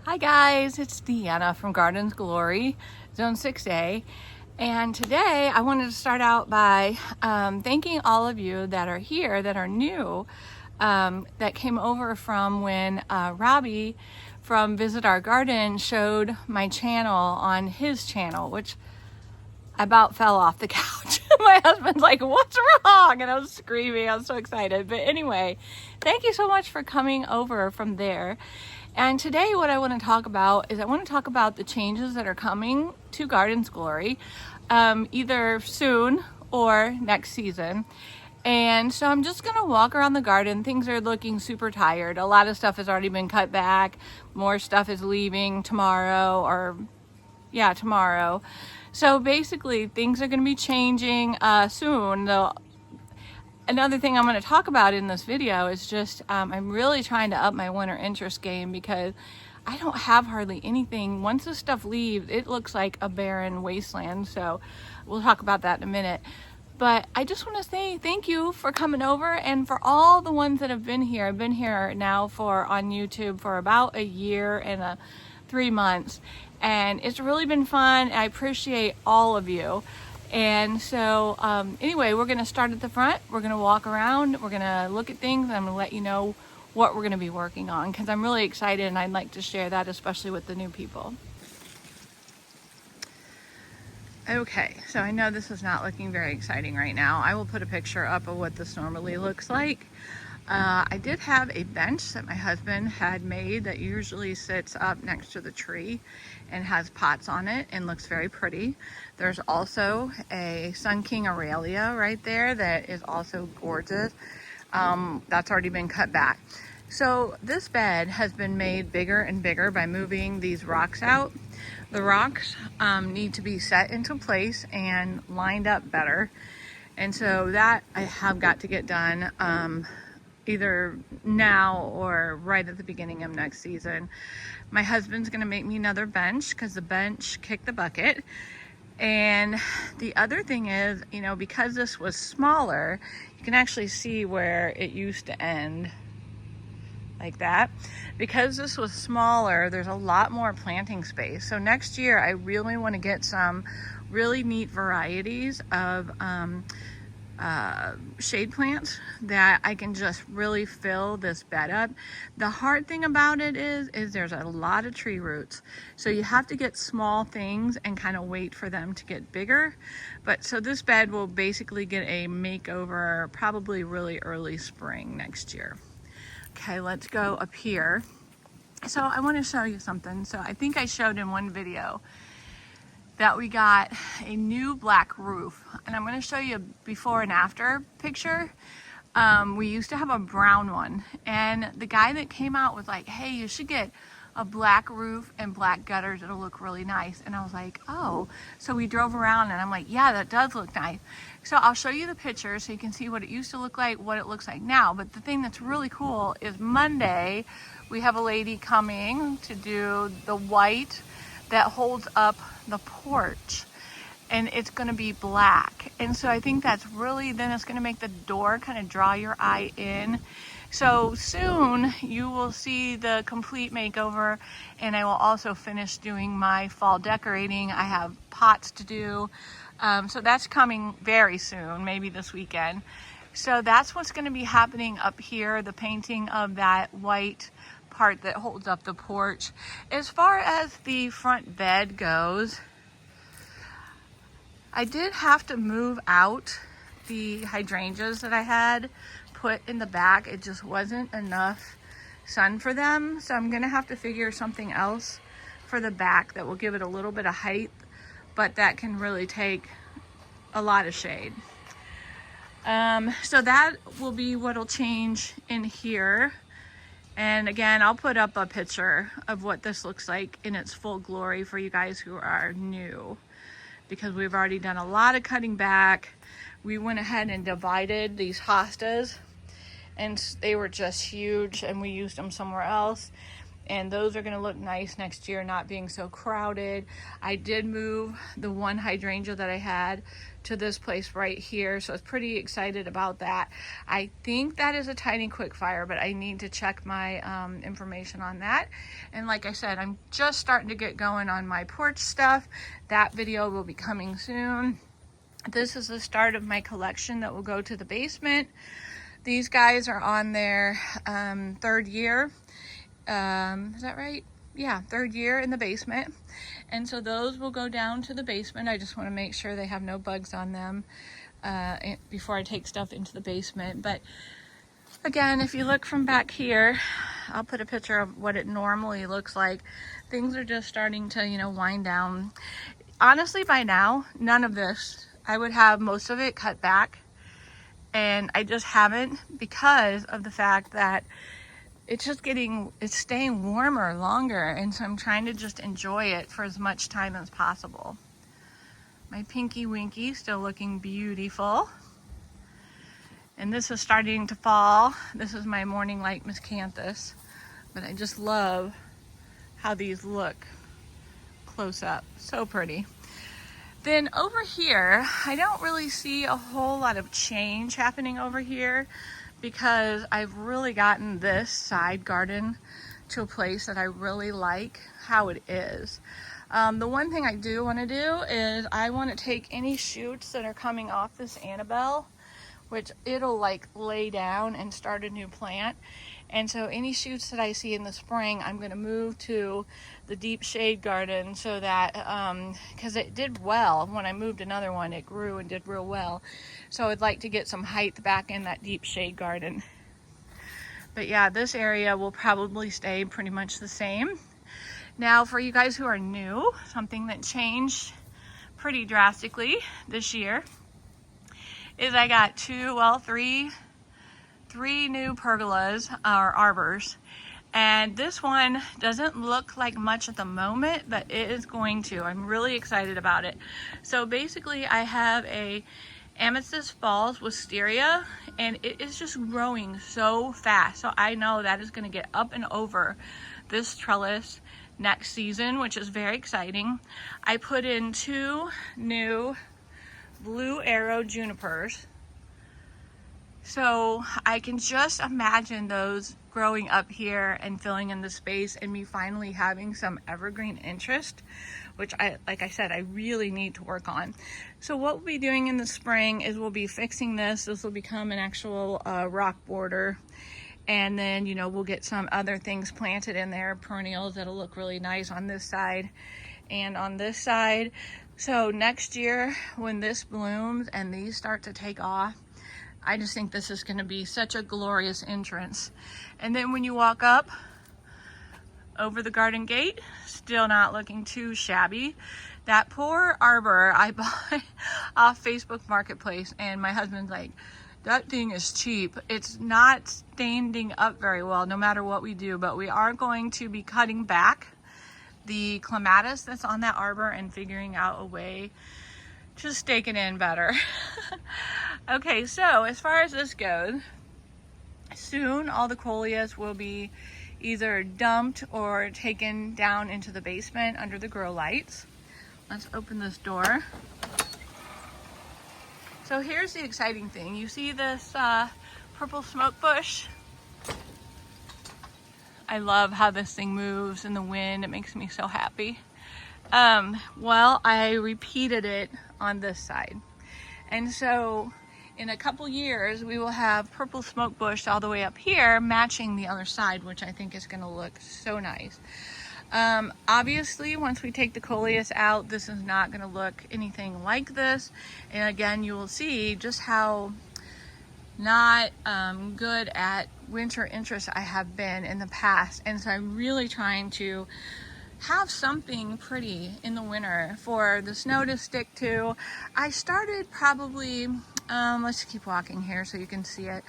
Hi guys, it's Deanna from Gardens Glory, Zone 6A. And today I wanted to start out by thanking all of you that are here, that are new, that came over from when Robbie from Visit Our Garden showed my channel on his channel, which I about fell off the couch. My husband's like, "What's wrong?" And I was screaming. I was so excited. But anyway, thank you so much for coming over from there. And today what I want to talk about is I want to talk about the changes that are coming to Gardens Glory, either soon or next season. And so I'm just going to walk around the garden. Things are looking super tired. A lot of stuff has already been cut back. More stuff is leaving tomorrow tomorrow. So basically things are going to be changing soon. Though another thing I'm going to talk about in this video is just I'm really trying to up my winter interest game because I don't have hardly anything. Once this stuff leaves, it looks like a barren wasteland. So we'll talk about that in a minute. But I just want to say thank you for coming over, and for all the ones that have been here. I've been here now on YouTube for about a year and 3 months, and it's really been fun. I appreciate all of you. And so anyway, we're going to start at the front. We're going to walk around. We're going to look at things, and I'm going to let you know what we're going to be working on because I'm really excited and I'd like to share that, especially with the new people. Okay, so I know this is not looking very exciting right now. I will put a picture up of what this normally looks like. I did have a bench that my husband had made that usually sits up next to the tree and has pots on it and looks very pretty. There's also a Sun King Aurelia right there that is also gorgeous. That's already been cut back. So this bed has been made bigger and bigger by moving these rocks out. The rocks need to be set into place and lined up better. And so that I have got to get done either now or right at the beginning of next season. My husband's gonna make me another bench because the bench kicked the bucket. And the other thing is, you know, because this was smaller, you can actually see where it used to end like that. Because this was smaller, there's a lot more planting space. So next year I really want to get some really neat varieties of shade plants that I can just really fill this bed up. The hard thing about it is there's a lot of tree roots, so you have to get small things and kind of wait for them to get bigger. But so this bed will basically get a makeover probably really early spring next year. Okay, let's go up here. So I want to show you something. So I think I showed in one video that we got a new black roof, and I'm going to show you a before and after picture. We used to have a brown one, and the guy that came out was like, "Hey, you should get a black roof and black gutters. It'll look really nice." And I was like, "Oh." So we drove around and I'm like, "Yeah, that does look nice." So I'll show you the picture so you can see what it used to look like, what it looks like now. But the thing that's really cool is Monday we have a lady coming to do the white that holds up the porch, and it's going to be black. And so I think that's really, then it's going to make the door kind of draw your eye in. So soon you will see the complete makeover, and I will also finish doing my fall decorating. I have pots to do, so that's coming very soon, maybe this weekend. So that's what's going to be happening up here, the painting of that white part that holds up the porch. As far as the front bed goes, I did have to move out the hydrangeas that I had put in the back. It just wasn't enough sun for them, so I'm gonna have to figure something else for the back that will give it a little bit of height, but that can really take a lot of shade. So that will be what'll change in here. And again, I'll put up a picture of what this looks like in its full glory for you guys who are new, because we've already done a lot of cutting back. We went ahead and divided these hostas, and they were just huge, and we used them somewhere else. and those are going to look nice next year, not being so crowded. I did move the one hydrangea that I had to this place right here, so I was pretty excited about that. I think that is a tiny quick fire, but I need to check my information on that. And like I said, I'm just starting to get going on my porch stuff. That video will be coming soon. This is the start of my collection that will go to the basement. These guys are on their third year. Is that right? Yeah, third year in the basement. And so those will go down to the basement. I just want to make sure they have no bugs on them before I take stuff into the basement. But again, if you look from back here, I'll put a picture of what it normally looks like. Things are just starting to, you know, wind down. Honestly, by now, none of this, I would have most of it cut back. And I just haven't, because of the fact that it's staying warmer longer, and so I'm trying to just enjoy it for as much time as possible. My Pinky Winky still looking beautiful. And this is starting to fall. This is my morning light miscanthus, but I just love how these look close up. So pretty. Then over here, I don't really see a whole lot of change happening over here, because I've really gotten this side garden to a place that I really like how it is. The one thing I do want to do is I want to take any shoots that are coming off this Annabelle, which it'll like lay down and start a new plant. And so any shoots that I see in the spring, I'm going to move to the deep shade garden, so that, because it did well when I moved another one, it grew and did real well. So I'd like to get some height back in that deep shade garden. But yeah, this area will probably stay pretty much the same. Now for you guys who are new, something that changed pretty drastically this year is I got three new pergolas, or arbors, and this one doesn't look like much at the moment, but it is going to. I'm really excited about it. So basically I have a amethyst falls wisteria, and it is just growing so fast, so I know that is going to get up and over this trellis next season, which is very exciting. I put in 2 new blue arrow junipers. So I can just imagine those growing up here and filling in the space, and me finally having some evergreen interest, which like I said, I really need to work on. So what we'll be doing in the spring is we'll be fixing this. This will become an actual rock border. And then, you know, we'll get some other things planted in there, perennials that'll look really nice on this side and on this side. So next year when this blooms and these start to take off, I just think this is going to be such a glorious entrance. And then when you walk up over the garden gate, still not looking too shabby. That poor arbor I bought off Facebook Marketplace, and my husband's like, that thing is cheap. It's not standing up very well no matter what we do, but we are going to be cutting back the clematis that's on that arbor and figuring out a way to stake it in better. Okay, so as far as this goes, soon all the coleus will be either dumped or taken down into the basement under the grow lights. Let's open this door. So here's the exciting thing. You see this purple smoke bush? I love how this thing moves in the wind. It makes me so happy. Well, I repeated it on this side. And so in a couple years, we will have purple smoke bush all the way up here matching the other side, which I think is going to look so nice. Obviously, once we take the coleus out, this is not going to look anything like this. And again, you will see just how not good at winter interest I have been in the past. And so I'm really trying to have something pretty in the winter for the snow to stick to. I started probably, let's keep walking here so you can see it.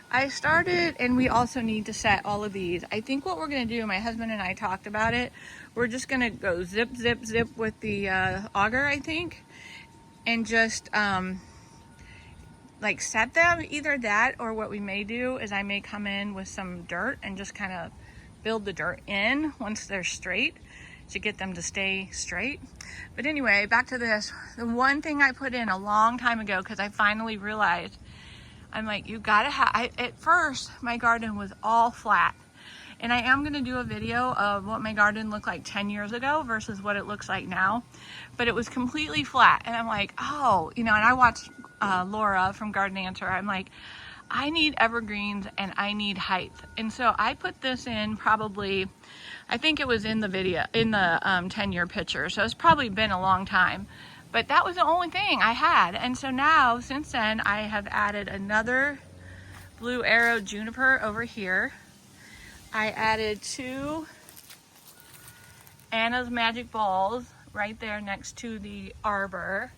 I started, and we also need to set all of these. I think what we're gonna do, my husband and I talked about it, we're just gonna go zip, zip, zip with the auger, I think, and just like set them. Either that, or what we may do is I may come in with some dirt and just kind of build the dirt in once they're straight to get them to stay straight. But anyway, back to this. The one thing I put in a long time ago, because I finally realized, I'm like, you gotta have, at first my garden was all flat. And I am gonna do a video of what my garden looked like 10 years ago versus what it looks like now. But it was completely flat. And I'm like, oh, you know, and I watched Laura from Garden Answer. I'm like, I need evergreens and I need height. And so I put this in probably, I think it was in the video, in the 10-year picture. So it's probably been a long time. But that was the only thing I had. And so now, since then, I have added another blue arrow juniper over here. I added 2 Anna's Magic Balls right there next to the arbor.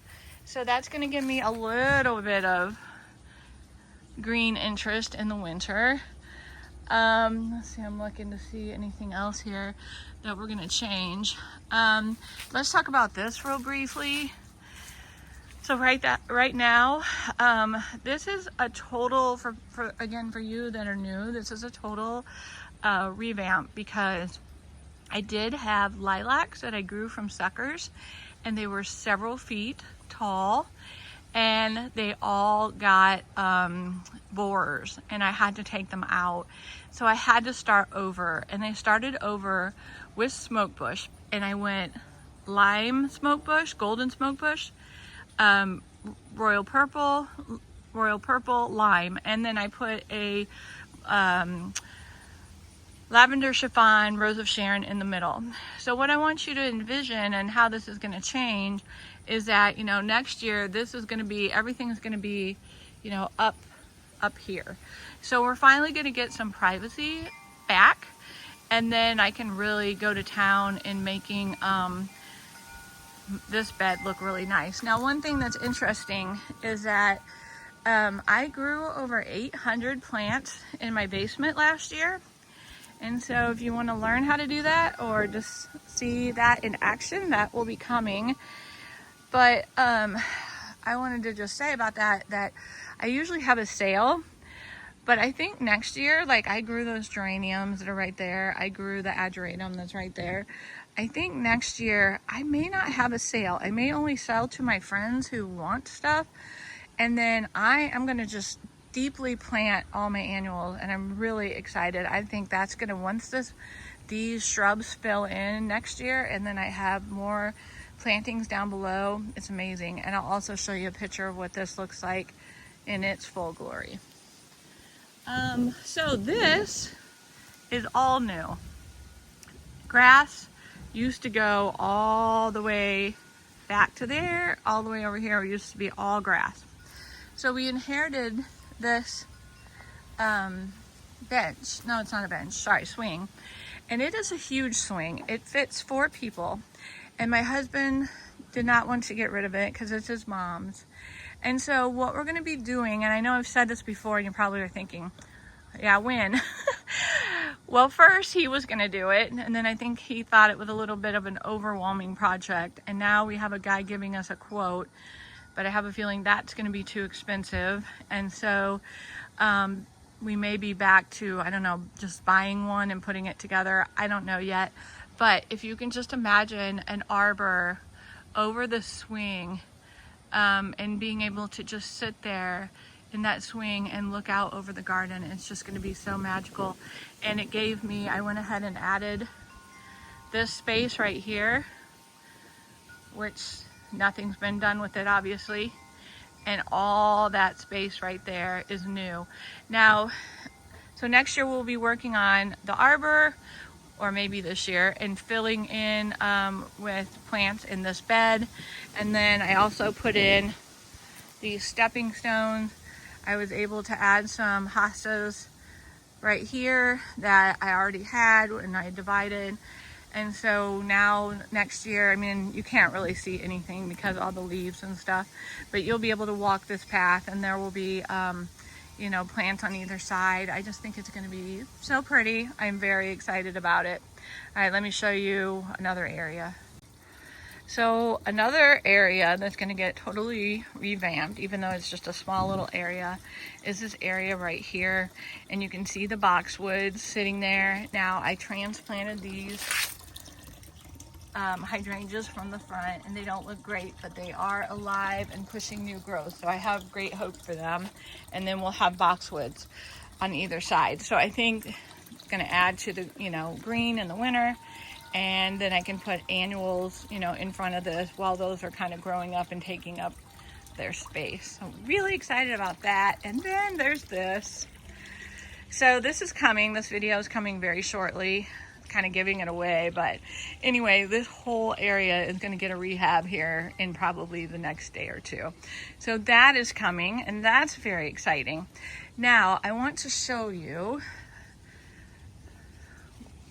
So that's gonna give me a little bit of green interest in the winter. Let's see, I'm looking to see anything else here that we're gonna change. Let's talk about this real briefly. So right now, this is a total, for again, for you that are new, this is a total revamp, because I did have lilacs that I grew from suckers, and they were several feet tall, and they all got borers, and I had to take them out. So I had to start over, and I started over with smoke bush, and I went lime smoke bush, golden smoke bush, royal purple, lime, and then I put a lavender chiffon, rose of Sharon in the middle. So what I want you to envision and how this is going to change is that, you know, next year this is going to be, everything is going to be, you know, up here. So we're finally going to get some privacy back, and then I can really go to town in making this bed look really nice. Now, one thing that's interesting is that I grew over 800 plants in my basement last year. And so if you want to learn how to do that, or just see that in action, that will be coming. But I wanted to just say about that I usually have a sale, but I think next year, like, I grew those geraniums that are right there. I grew the ageratum that's right there. I think next year I may not have a sale. I may only sell to my friends who want stuff. And then I am going to just deeply plant all my annuals, and I'm really excited. I think that's going to, once these shrubs fill in next year, and then I have more plantings down below, it's amazing. And I'll also show you a picture of what this looks like in its full glory. So this is all new. Grass used to go all the way back to there, all the way over here. It used to be all grass. So we inherited this bench. No, it's not a bench. Sorry, swing. And it is a huge swing. It fits 4 people. And my husband did not want to get rid of it because it's his mom's. And so what we're going to be doing, and I know I've said this before, and you probably are thinking, yeah, when? Well, first he was going to do it, and then I think he thought it was a little bit of an overwhelming project, and now we have a guy giving us a quote, but I have a feeling that's going to be too expensive. And so we may be back to, I don't know, just buying one and putting it together. I don't know yet. But if you can just imagine an arbor over the swing, and being able to just sit there in that swing and look out over the garden, it's just going to be so magical. And it gave me, I went ahead and added this space right here, which nothing's been done with it, obviously. And all that space right there is new. Now, so next year we'll be working on the arbor, or maybe this year, and filling in with plants in this bed. And then I also put in these stepping stones. I was able to add some hostas right here that I already had and I divided. And so now next year, I mean, you can't really see anything because of all the leaves and stuff, but you'll be able to walk this path, and there will be you know, plants on either side. I just think it's going to be so pretty. I'm very excited about it. All right, let me show you another area. So another area that's going to get totally revamped, even though it's just a small little area, is this area right here. And you can see the boxwoods sitting there. Now I transplanted these hydrangeas from the front, and they don't look great, but they are alive and pushing new growth. So I have great hope for them. And then we'll have boxwoods on either side. So I think it's going to add to the, green in the winter. And then I can put annuals, in front of this while those are kind of growing up and taking up their space. So I'm really excited about that. And then there's this. So this is coming. This video is coming very shortly. Kind of giving it away. But anyway, this whole area is going to get a rehab here in probably the next day or two. So that is coming, and that's very exciting. Now, I want to show you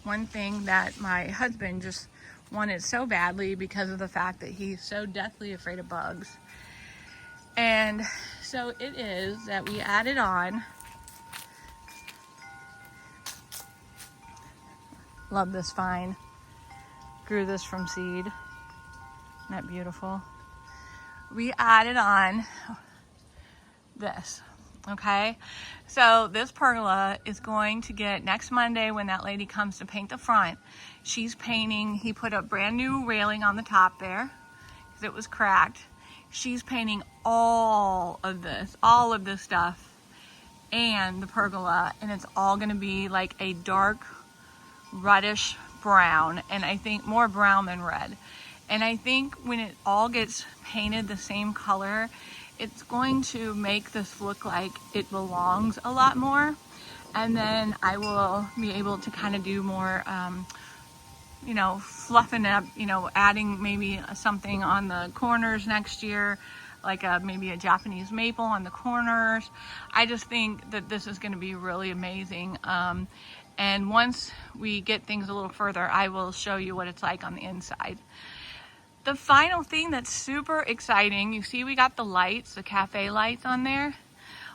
one thing that my husband just wanted so badly because of the fact that he's so deathly afraid of bugs. And so it is that we added on, love this vine, grew this from seed, isn't that beautiful? We added on this. Okay, so this pergola is going to get, next Monday when that lady comes to paint the front, she's painting, he put a brand new railing on the top there because it was cracked. She's painting all of this stuff and the pergola, and it's all going to be like a dark reddish brown, and I think more brown than red. And I think when it all gets painted the same color, it's going to make this look like it belongs a lot more. And then I will be able to kind of do more, fluffing up, adding maybe something on the corners next year, like maybe a Japanese maple on the corners. I just think that this is going to be really amazing. And once we get things a little further, I will show you what it's like on the inside. The final thing that's super exciting, you see we got the lights, the cafe lights on there.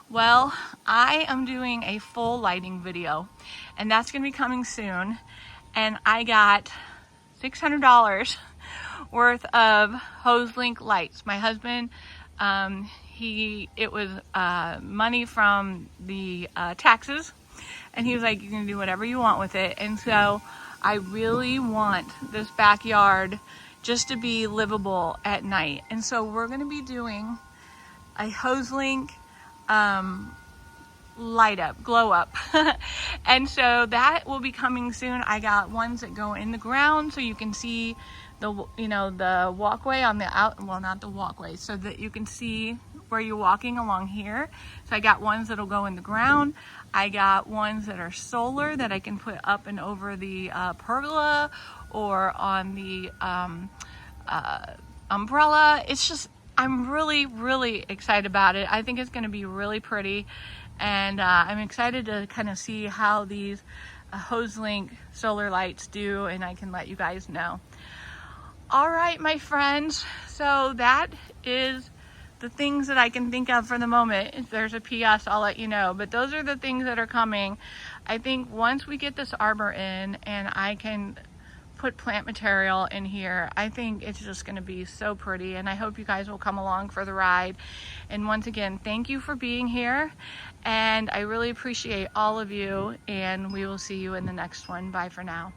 Well, I am doing a full lighting video, and that's going to be coming soon. And I got $600 worth of hose link lights. My husband, it was money from the taxes, and he was like, you can do whatever you want with it. And so I really want this backyard just to be livable at night. And so we're going to be doing a hose link light up, glow up. And so that will be coming soon. I got ones that go in the ground so you can see the walkway on the well, not the walkway, so that you can see where you're walking along here. So I got ones that'll go in the ground. I got ones that are solar that I can put up and over the pergola or on the umbrella. It's just, I'm really, really excited about it. I think it's going to be really pretty, and I'm excited to kind of see how these hose link solar lights do, and I can let you guys know. All right, my friends, so that is the things that I can think of for the moment. If there's a PS, I'll let you know, but those are the things that are coming. I think once we get this arbor in and I can put plant material in here, I think it's just going to be so pretty, and I hope you guys will come along for the ride. And once again, thank you for being here, and I really appreciate all of you, and we will see you in the next one. Bye for now.